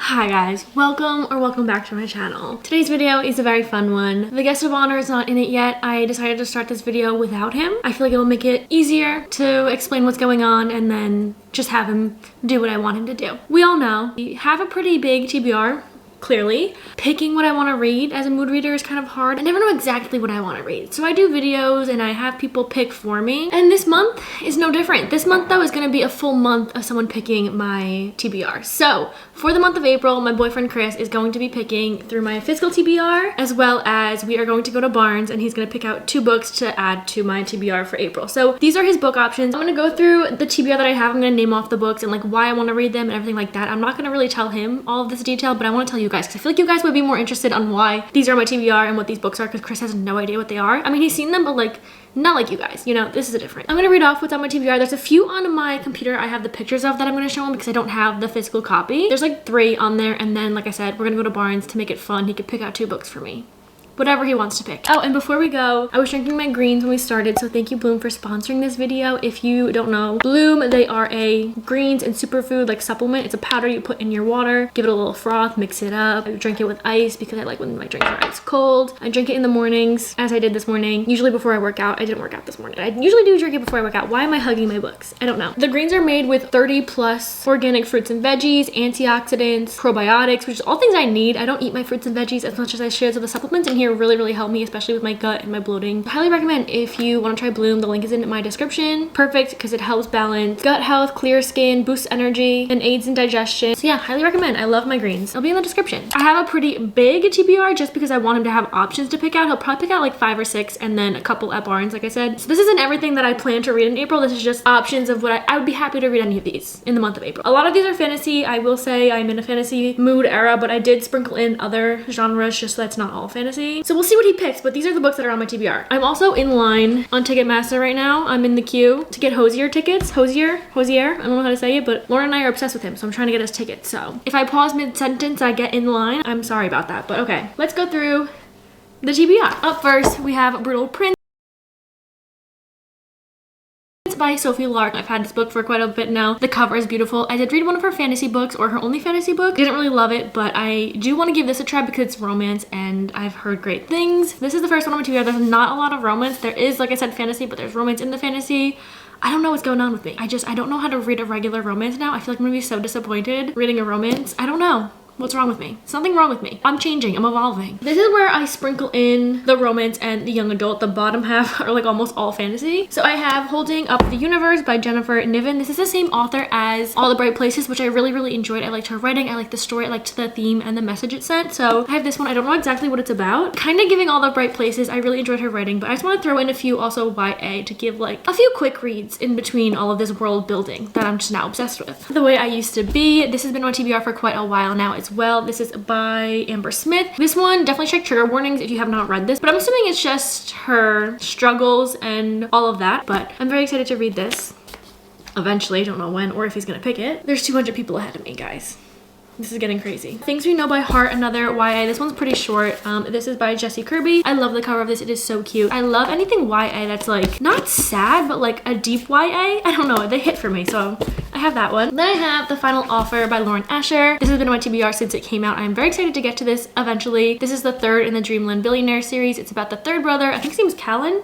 Hi guys, welcome back to my channel. Today's video is a very fun one. The guest of honor is not in it yet. I decided to start this video without him. I feel like it will make it easier to explain what's going on and then just have him do what I want him to do. We all know we have a pretty big TBR. Clearly, picking what I want to read as a mood reader is kind of hard. I never know exactly what I want to read. So I do videos and I have people pick for me. And this month is no different. This month though is going to be a full month of someone picking my TBR. So for the month of April, my boyfriend Chris is going to be picking through my physical TBR, as well as we are going to go to Barnes and he's going to pick out 2 books to add to my TBR for April. So these are his book options. I'm going to go through the TBR that I have. I'm going to name off the books and like why I want to read them and everything like that. I'm not going to really tell him all of this detail, but I want to tell you guys because I feel like you guys would be more interested on why these are my TBR and what these books are, because Chris has no idea what they are. I mean, he's seen them, but like not like you guys, you know, this is different. I'm gonna read off what's on my TBR. There's a few on my computer I have the pictures of that I'm gonna show him because I don't have the physical copy. There's like 3 on there, and then like I said, we're gonna go to Barnes to make it fun. He could pick out 2 books for me. Whatever he wants to pick. Oh, and before we go, I was drinking my greens when we started, so thank you Bloom for sponsoring this video. If you don't know, Bloom, they are a greens and superfood like supplement. It's a powder you put in your water, give it a little froth, mix it up. I drink it with ice because I like when my drinks are ice cold. I drink it in the mornings, as I did this morning, usually before I work out. I didn't work out this morning. I usually do drink it before I work out. Why am I hugging my books? I don't know. The greens are made with 30+ organic fruits and veggies, antioxidants, probiotics, which is all things I need. I don't eat my fruits and veggies as much as I should, so the supplements in here really help me, especially with my gut and my bloating. I highly recommend if you want to try Bloom. The link is in my description. Perfect because it helps balance gut health, clear skin, boosts energy, and aids in digestion. So yeah, highly recommend. I love my greens. It'll be in the description. I have a pretty big TBR just because I want him to have options to pick out. He'll probably pick out like 5 or 6 and then a couple at Barnes, like I said. So this isn't everything that I plan to read in April. This is just options of what I would be happy to read any of these in the month of April. A lot of these are fantasy. I will say I'm in a fantasy mood era, but I did sprinkle in other genres just so that's not all fantasy. So we'll see what he picks, but these are the books that are on my TBR. I'm also in line on Ticketmaster right now. I'm in the queue to get Hosier tickets. Hosier, I don't know how to say it, but Lauren and I are obsessed with him, so I'm trying to get his tickets. So if I pause mid-sentence, I get in line. I'm sorry about that, but okay. Let's go through the TBR. Up first, we have Brutal Prince by Sophie Lark. I've had this book for quite a bit now. The cover is beautiful. I did read one of her fantasy books, or her only fantasy book. Didn't really love it, but I do want to give this a try because it's romance and I've heard great things. This is the first one on my TBR. There's not a lot of romance. There is, like I said, fantasy, but there's romance in the fantasy. I don't know what's going on with me. I don't know how to read a regular romance now. I feel like I'm gonna be so disappointed reading a romance. I don't know. What's wrong with me? Something wrong with me. I'm changing. I'm evolving. This is where I sprinkle in the romance and the young adult. The bottom half are like almost all fantasy. So I have Holding Up the Universe by Jennifer Niven. This is the same author as All the Bright Places, which I really enjoyed. I liked her writing. I liked the story. I liked the theme and the message it sent. So I have this one. I don't know exactly what it's about. Kind of giving All the Bright Places. I really enjoyed her writing, but I just want to throw in a few also YA to give like a few quick reads in between all of this world building that I'm just now obsessed with. The Way I Used to Be. This has been on TBR for quite a while now as well. This is by Amber Smith. This one, definitely check trigger warnings if you have not read this, but I'm assuming it's just her struggles and all of that, but I'm very excited to read this eventually. I don't know when or if he's gonna pick it. There's 200 people ahead of me, guys. This is getting crazy. Things We Know by Heart, another YA. This one's pretty short. This is by Jessie Kirby. I love the cover of this. It is so cute. I love anything YA that's like not sad, but like a deep YA. I don't know, they hit for me, so I have that one. Then I have The Final Offer by Lauren Asher. This has been on my TBR since it came out. I'm very excited to get to this eventually. This is the 3rd in the Dreamland Billionaire series. It's about the 3rd brother. I think his name is Callahan.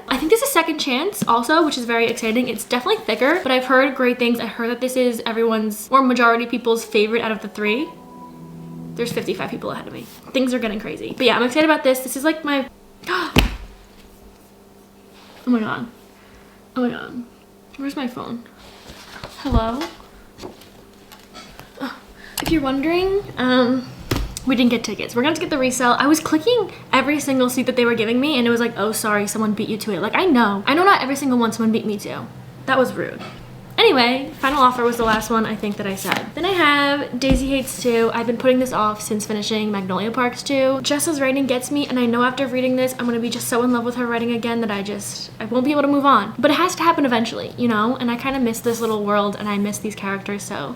I think this is Second Chance also, which is very exciting. It's definitely thicker, but I've heard great things. I heard that this is everyone's or majority people's favorite out of the 3. There's 55 people ahead of me. Things are getting crazy. But yeah, I'm excited about this. This is like my oh my god. Oh my god. Where's my phone? Hello? If you're wondering, we didn't get tickets. We're gonna have to get the resale. I was clicking every single seat that they were giving me and it was like, oh, sorry, someone beat you to it. Like, I know not every single one someone beat me to. That was rude. Anyway, Final Offer was the last one I think that I said. Then I have Daisy Hates 2. I've been putting this off since finishing Magnolia Parks 2. Jessa's writing gets me, and I know after reading this, I'm gonna be just so in love with her writing again that I won't be able to move on. But it has to happen eventually, you know? And I kind of miss this little world and I miss these characters, so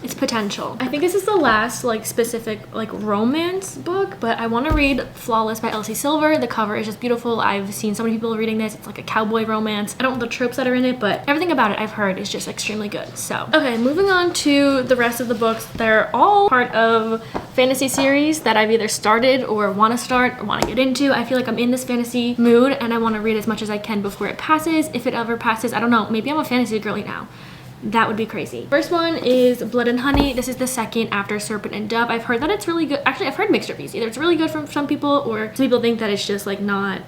It's potential. I think this is the last like specific like romance book, but I want to read Flawless by Elsie Silver. The cover is just beautiful. I've seen so many people reading this. It's like a cowboy romance. I don't know the tropes that are in it, but everything about it I've heard is just extremely good. So, okay, moving on to the rest of the books. They're all part of fantasy series that I've either started or want to start or want to get into. I feel like I'm in this fantasy mood and I want to read as much as I can before it passes. If it ever passes, I don't know, maybe I'm a fantasy girly now. That would be crazy. First one is Blood and Honey. This is the second after Serpent and Dove. I've heard that it's really good. Actually, I've heard mixed reviews. Either it's really good from some people or some people think that it's just like not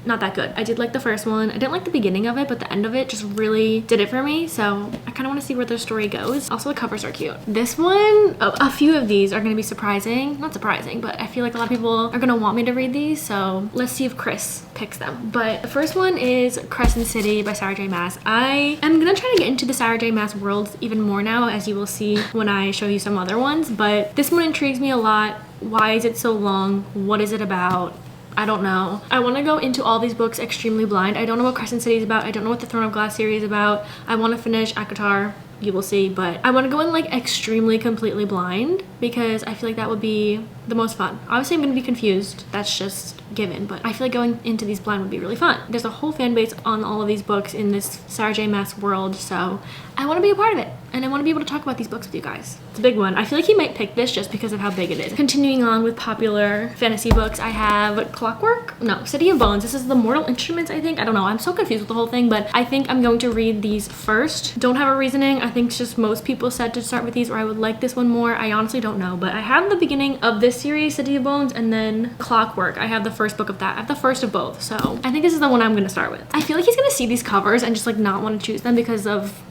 that good. I did like the first one. I didn't like the beginning of it, but the end of it just really did it for me. So I kind of want to see where their story goes. Also, the covers are cute. This one, a few of these are going to be surprising. Not surprising, but I feel like a lot of people are going to want me to read these. So let's see if Chris picks them. But the first one is Crescent City by Sarah J Maas. I am going to try to get into the Sarah J Maas world even more now, as you will see when I show you some other ones. But this one intrigues me a lot. Why is it so long? What is it about? I don't know. I want to go into all these books extremely blind. I don't know what Crescent City is about. I don't know what the Throne of Glass series is about. I want to finish ACOTAR. You will see, but I want to go in like extremely completely blind because I feel like that would be the most fun. Obviously I'm going to be confused, that's just given, but I feel like going into these blind would be really fun. There's a whole fan base on all of these books in this Sarah J Maas world, so I want to be a part of it and I want to be able to talk about these books with you guys. It's a big one. I feel like he might pick this just because of how big it is. Continuing on with popular fantasy books, I have Clockwork? No, City of Bones. This is the Mortal Instruments, I think. I don't know. I'm so confused with the whole thing, but I think I'm going to read these first. Don't have a reasoning. I think it's just most people said to start with these, or I would like this one more. I honestly don't know, but I have the beginning of this series, City of Bones, and then Clockwork. I have the first book of that. I have the first of both, so I think this is the one I'm gonna start with. I feel like he's gonna see these covers and just like not want to choose them because of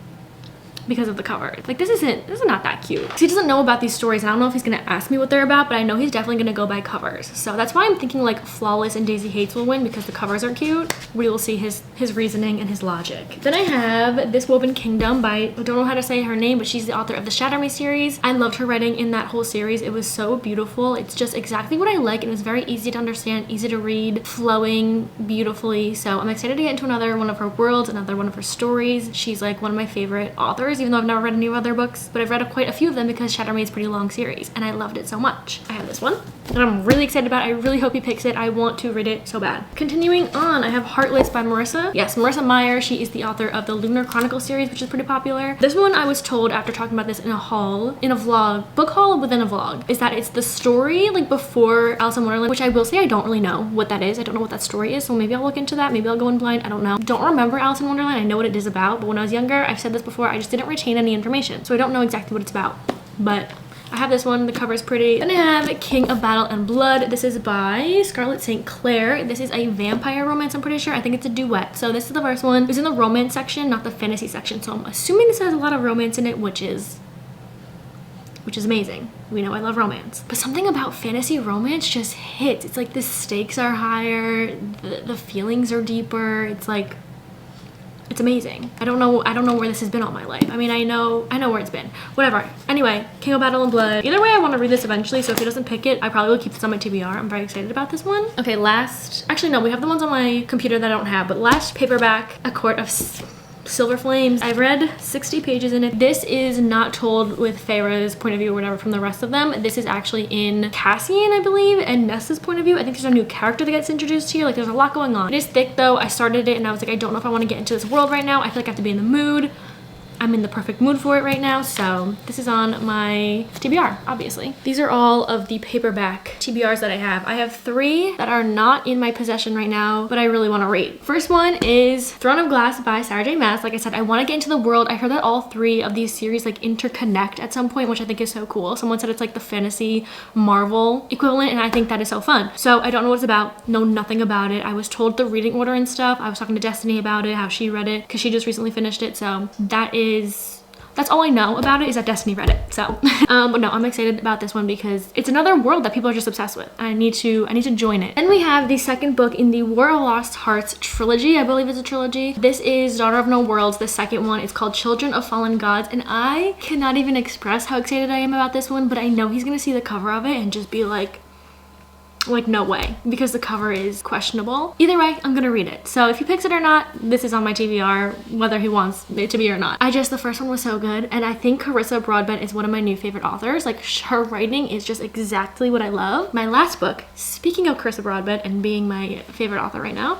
the cover. Like this is not that cute. He doesn't know about these stories and I don't know if he's gonna ask me what they're about, but I know he's definitely gonna go by covers. So that's why I'm thinking like Flawless and Daisy Hates will win because the covers are cute. We will see his reasoning and his logic. Then I have This Woven Kingdom by, I don't know how to say her name, but she's the author of the Shatter Me series. I loved her writing in that whole series. It was so beautiful. It's just exactly what I like and it's very easy to understand, easy to read, flowing beautifully. So I'm excited to get into another one of her worlds, another one of her stories. She's like one of my favorite authors, even though I've never read any of other books, but I've read quite a few of them because Shatter Me is a pretty long series and I loved it so much. I have this one and I'm really excited about it. I really hope he picks it. I want to read it so bad. Continuing on, I have Heartless by Marissa. Yes, Marissa Meyer. She is the author of the Lunar Chronicle series, which is pretty popular. This one I was told after talking about this in a vlog, book haul within a vlog, is that it's the story like before Alice in Wonderland, which I will say I don't really know what that is. I don't know what that story is, so maybe I'll look into that. Maybe I'll go in blind. I don't know. Don't remember Alice in Wonderland. I know what it is about, but when I was younger, I've said this before, I just didn't retain any information, so I don't know exactly what it's about, but I have this one. The cover is pretty. Then I have King of Battle and Blood. This is by Scarlett St. Clair. This is a vampire romance, I'm pretty sure. I think it's a duet. So this is the first one. It's in the romance section, not the fantasy section. So I'm assuming this has a lot of romance in it, which is amazing. We know I love romance. But something about fantasy romance just hits. It's like the stakes are higher, the feelings are deeper. It's like, it's amazing. I don't know where this has been all my life. I mean, I know where it's been. Whatever. Anyway, King of Battle and Blood. Either way, I want to read this eventually, so if he doesn't pick it, I probably will keep this on my TBR. I'm very excited about this one. Okay, actually no, we have the ones on my computer that I don't have, but last paperback, A Court of Silver Flames. I've read 60 pages in it. This is not told with Feyre's point of view or whatever from the rest of them. This is actually in Cassian, I believe, and Nessa's point of view. I think there's a new character that gets introduced here. Like there's a lot going on. It is thick though. I started it and I was like, I don't know if I want to get into this world right now. I feel like I have to be in the mood. I'm in the perfect mood for it right now, so this is on my TBR, obviously. These are all of the paperback TBRs that I have. I have 3 that are not in my possession right now, but I really want to read. First one is Throne of Glass by Sarah J Maas. Like I said, I want to get into the world. I heard that all 3 of these series like interconnect at some point, which I think is so cool. Someone said it's like the fantasy Marvel equivalent, and I think that is so fun. So I don't know what it's about, know nothing about it. I was told the reading order and stuff. I was talking to Destiny about it, how she read it, because she just recently finished it, so that's all I know about it, is that Destiny read it. So but no, I'm excited about this one because it's another world that people are just obsessed with. I need to join it. Then we have the second book in the War of Lost Hearts trilogy. I believe it's a trilogy. This is Daughter of No Worlds, the second one. It's called Children of Fallen Gods, and I cannot even express how excited I am about this one, but I know he's gonna see the cover of it and just be like, Like, no way, because the cover is questionable. Either way, I'm gonna read it. So if he picks it or not, this is on my TBR, whether he wants it to be or not. The first one was so good, and I think Carissa Broadbent is one of my new favorite authors. Like, her writing is just exactly what I love. My last book, speaking of Carissa Broadbent and being my favorite author right now,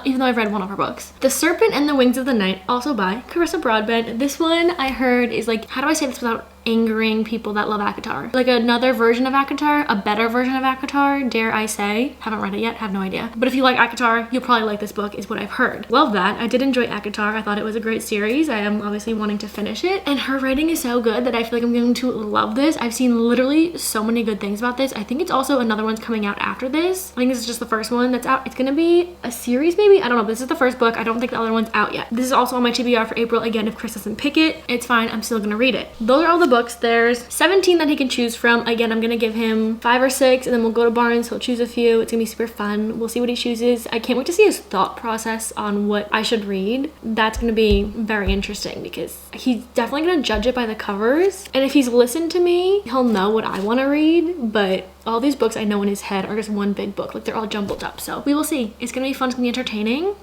even though I've read one of her books. The Serpent and the Wings of the Night, also by Carissa Broadbent. This one I heard is like, how do I say this without angering people that love ACOTAR? Like another version of ACOTAR, a better version of ACOTAR, dare I say. Haven't read it yet, have no idea. But if you like ACOTAR, you'll probably like this book, is what I've heard. Love that. I did enjoy ACOTAR. I thought it was a great series. I am obviously wanting to finish it. And her writing is so good that I feel like I'm going to love this. I've seen literally so many good things about this. I think it's also another one's coming out after this. I think this is just the first one that's out. It's gonna be a series maybe? I don't know. This is the first book. I don't think the other one's out yet. This is also on my TBR for April. Again, if Chris doesn't pick it, it's fine. I'm still gonna read it. Those are all the books. There's 17 that he can choose from. Again, I'm gonna give him 5 or 6 and then we'll go to Barnes. He'll choose a few. It's gonna be super fun. We'll see what he chooses. I can't wait to see his thought process on what I should read. That's gonna be very interesting because he's definitely gonna judge it by the covers. And if he's listened to me, he'll know what I wanna read, but all these books I know in his head are just one big book. Like, they're all jumbled up. So we will see. It's gonna be fun. It's gonna be entertaining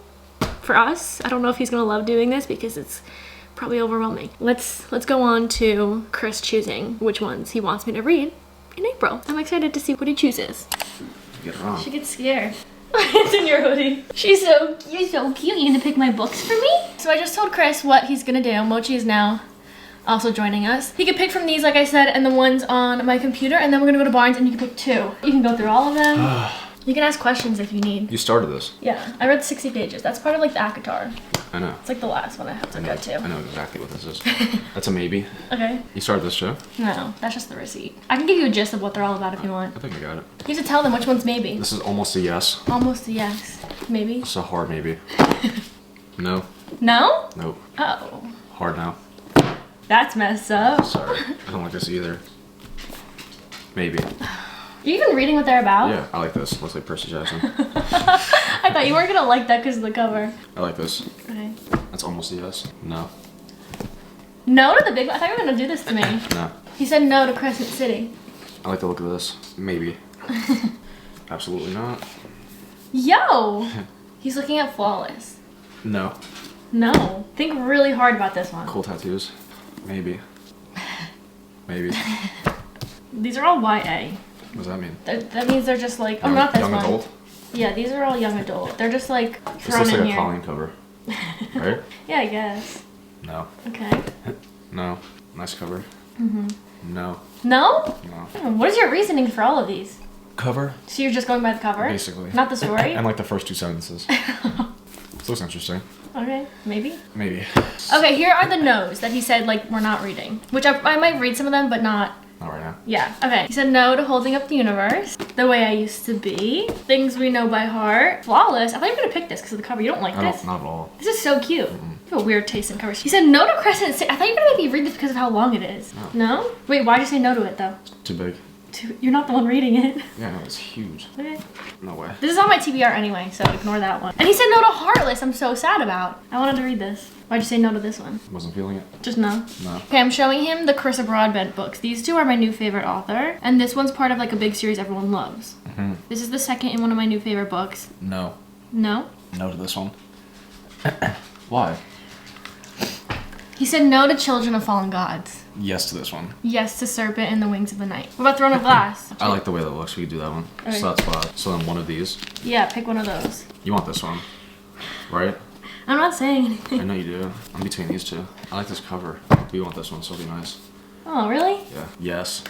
for us. I don't know if he's gonna love doing this because it's probably overwhelming. Let's go on to Chris choosing which ones he wants me to read in April. I'm excited to see what he chooses. You get it wrong. She gets scared. It's in your hoodie. You're so cute. You gonna pick my books for me? So I just told Chris what he's gonna do. Mochi is now also joining us. He could pick from these, like I said, and the ones on my computer, and then we're gonna go to Barnes and you can pick 2. You can go through all of them. You can ask questions if you need. You started this. Yeah, I read 60 pages. That's part of like the ACOTAR. I know. It's like the last one I have to go to. I know exactly what this is. That's a maybe. Okay. You started this show? No, that's just the receipt. I can give you a gist of what they're all about if you want. I think I got it. You have to tell them which one's maybe. This is almost a yes. Almost a yes. Maybe. It's a hard maybe. No. No? Nope. Oh. Hard now. That's messed up. Sorry. I don't like this either. Maybe. Are you even reading what they're about? Yeah, I like this. Looks like Percy Jackson. I thought you weren't gonna like that because of the cover. I like this. Okay. That's almost a yes. No. No to the big one? I thought you were gonna do this to me. No. He said no to Crescent City. I like the look of this. Maybe. Absolutely not. Yo! He's looking at Flawless. No. No. Think really hard about this one. Cool tattoos. Maybe. Maybe. These are all YA. What does that mean? That means they're just like, oh, not this young one. Adult? Yeah, these are all young adult. They're just like This thrown looks in like here. a Colleen cover. Right? Yeah, I guess. No. Okay. No. Nice cover. No. No? No. What is your reasoning for all of these? Cover? So you're just going by the cover? Basically. Not the story? And like the first 2 sentences. This looks interesting. Okay, maybe. Maybe. Okay, here are the no's that he said, like, we're not reading. Which I might read some of them, but not. Not right now. Yeah, okay. He said no to Holding Up the Universe, The Way I Used to Be, Things We Know by Heart, Flawless. I thought you were gonna pick this because of the cover. You don't like this? Not at all. This is so cute. You have a weird taste in covers. He said no to Crescent City. I thought you were gonna make me read this because of how long it is. No? Wait, why'd you say no to it though? Too big. You're not the one reading it. Yeah, no, it's huge. Okay. No way. This is on my TBR anyway, so ignore that one. And he said no to Heartless. I'm so sad about. I wanted to read this. Why'd you say no to this one? Wasn't feeling it. Just no? No. Okay, I'm showing him the Carissa Broadbent books. These 2 are my new favorite author, and this one's part of like a big series everyone loves. This is the second in one of my new favorite books. No. No? No to this one. Why? He said no to Children of Fallen Gods. Yes to this one. Yes to Serpent and the Wings of the Night. What about Throne of Glass? I like the way that looks. We could do that one. Okay. So that's 5. So then one of these. Yeah, pick one of those. You want this one, right? I'm not saying anything. I know you do. I'm between these 2. I like this cover. We want this one, so it'll be nice. Oh, really? Yeah. Yes.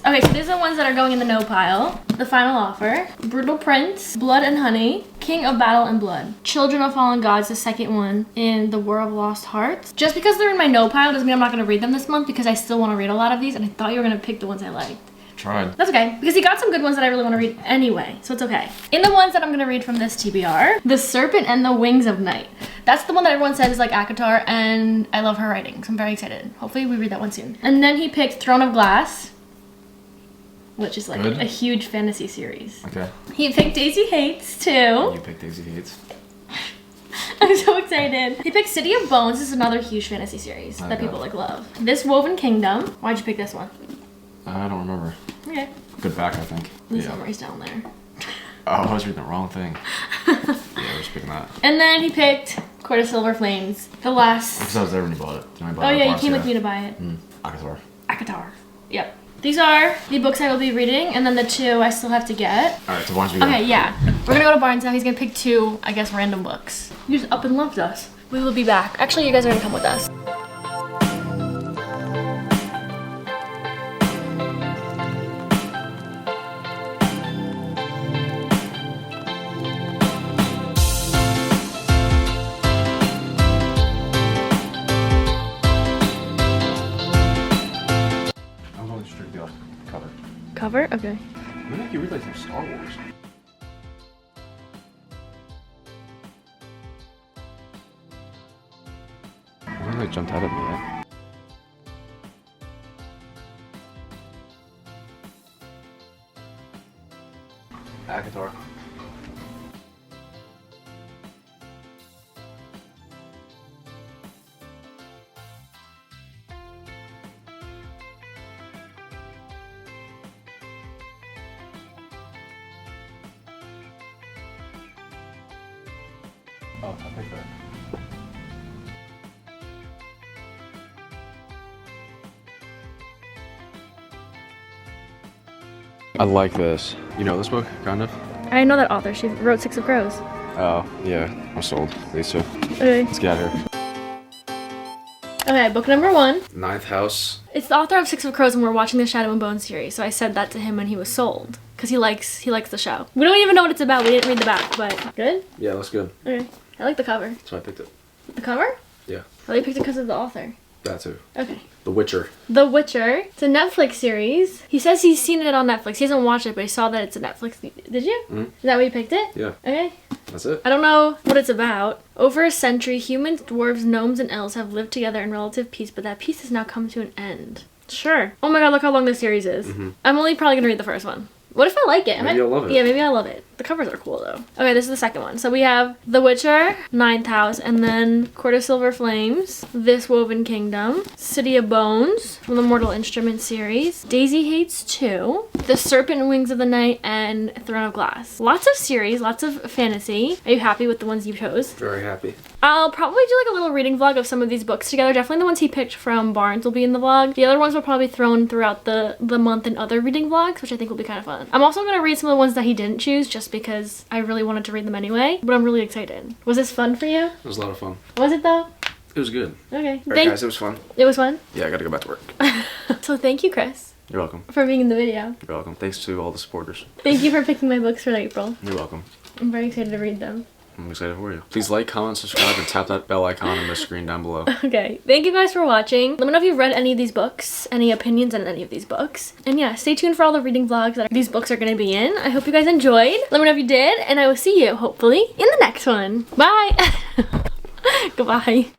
Okay, so these are the ones that are going in the no pile. The Final Offer, Brutal Prince, Blood and Honey, King of Battle and Blood, Children of Fallen Gods, the second one in the War of Lost Hearts. Just because they're in my no pile doesn't mean I'm not gonna read them this month because I still want to read a lot of these and I thought you were gonna pick the ones I liked. Tried. That's okay, because he got some good ones that I really want to read anyway, so it's okay. In the ones that I'm gonna read from this TBR, The Serpent and the Wings of Night. That's the one that everyone said is like ACOTAR, and I love her writing, so I'm very excited. Hopefully we read that one soon. And then he picked Throne of Glass, which is like Good. a huge fantasy series. Okay. He picked Daisy Hates too. You picked Daisy Hates. I'm so excited. He picked City of Bones. This is another huge fantasy series that people like love. This Woven Kingdom. Why'd you pick this one? I don't remember. Okay. Good back, I think. The Yeah. summary's down there. Oh, I was reading the wrong thing. Yeah, I was picking that. And then he picked Court of Silver Flames. The last... Because I was there when you bought it. You know, Oh yeah, you came with me to buy it. Akatar. Akatar. Yep. These are the books I will be reading, and then the 2 I still have to get. Alright, so Barnes we go. Okay, yeah. We're gonna go to Barnes now. He's gonna pick 2, I guess, random books. You just up and left us. We will be back. Actually, you guys are gonna come with us. I'm going strictly off cover. Cover? Okay. Maybe I could read like some Star Wars. I don't think it jumped out at me yet. Akatar. Oh, I picked that. I like this. You know this book, kind of? I know that author. She wrote Six of Crows. Oh, yeah. I'm sold. These two. Okay. Let's get out of here. Okay, book number 1. Ninth House. It's the author of Six of Crows, and we're watching the Shadow and Bone series. So I said that to him when he was sold, because he likes the show. We don't even know what it's about. We didn't read the back, but good. Yeah, that's good. Okay. I like the cover. That's why I picked it. The cover? Yeah. I like picked it because of the author. That too. Okay. The Witcher. The Witcher. It's a Netflix series. He says he's seen it on Netflix. He hasn't watched it, but he saw that it's a Netflix. Did you? Mm-hmm. Is that why you picked it? Yeah. Okay. That's it. I don't know what it's about. Over a century, humans, dwarves, gnomes, and elves have lived together in relative peace, but that peace has now come to an end. Sure. Oh my god, look how long this series is. I'm only probably gonna read the first one. What if I like it? Maybe you'll love it. Yeah, maybe I'll love it. The covers are cool though. Okay, this is the second one. So we have The Witcher, Ninth House, and then Court of Silver Flames, This Woven Kingdom, City of Bones from the Mortal Instruments series, Daisy Hates 2, The Serpent Wings of the Night, and Throne of Glass. Lots of series, lots of fantasy. Are you happy with the ones you chose? Very happy. I'll probably do like a little reading vlog of some of these books together. Definitely the ones he picked from Barnes will be in the vlog. The other ones will probably be thrown throughout the month in other reading vlogs, which I think will be kind of fun. I'm also going to read some of the ones that he didn't choose just because I really wanted to read them anyway, but I'm really excited. Was this fun for you? It was a lot of fun. Was it though? It was good. Okay. Alright guys, it was fun. It was fun? Yeah, I gotta go back to work. So thank you, Chris. You're welcome. For being in the video. You're welcome. Thanks to all the supporters. Thank you for picking my books for April. You're welcome. I'm very excited to read them. I'm excited for you. Please like, comment, subscribe, and tap that bell icon on the screen down below. Okay, thank you guys for watching. Let me know if you've read any of these books, any opinions on any of these books. And yeah, stay tuned for all the reading vlogs that these books are going to be in. I hope you guys enjoyed. Let me know if you did, and I will see you, hopefully, in the next one. Bye! Goodbye.